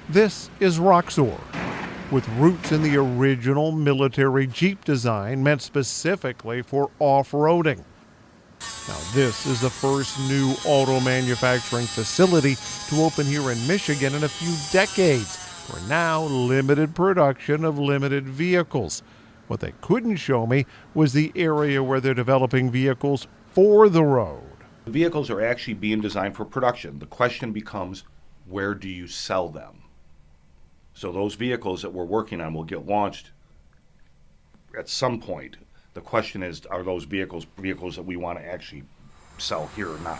This is ROXOR, with roots in the original military Jeep design meant specifically for off-roading. Now, this is the first new auto manufacturing facility to open here in Michigan in a few decades for now limited production of limited vehicles. What they couldn't show me was the area where they're developing vehicles for the road. The vehicles are actually being designed for production. The question becomes, where do you sell them? So those vehicles that we're working on will get launched at some point. The question is, are those vehicles that we want to actually sell here or not?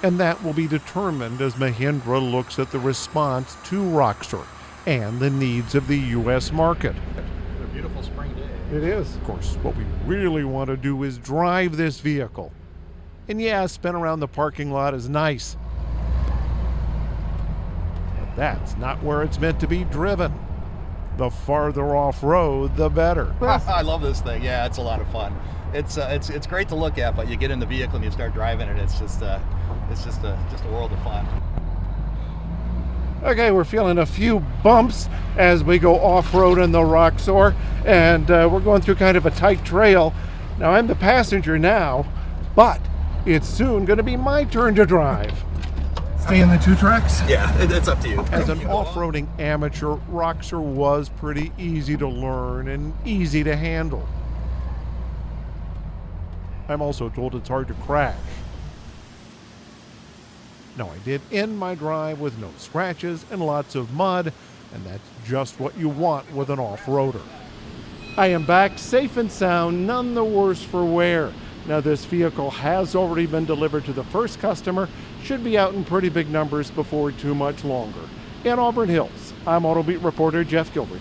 And that will be determined as Mahindra looks at the response to ROXOR and the needs of the U.S. market. It's a beautiful spring day. It is. Of course, what we really want to do is drive this vehicle. And yeah, spin around the parking lot is nice. But that's not where it's meant to be driven. The farther off-road, the better. I love this thing. Yeah, it's a lot of fun. It's great to look at, but you get in the vehicle and you start driving it. It's just a world of fun. Okay, we're feeling a few bumps as we go off-road in the ROXOR, and we're going through kind of a tight trail. Now, I'm the passenger now, but it's soon going to be my turn to drive. Stay in the two tracks? Yeah, it's up to you. As an off-roading amateur, ROXOR was pretty easy to learn and easy to handle. I'm also told it's hard to crash. Now, I did end my drive with no scratches and lots of mud, and that's just what you want with an off-roader. I am back safe and sound, none the worse for wear. Now, this vehicle has already been delivered to the first customer, should be out in pretty big numbers before too much longer. In Auburn Hills, I'm Auto Beat reporter Jeff Gilbert.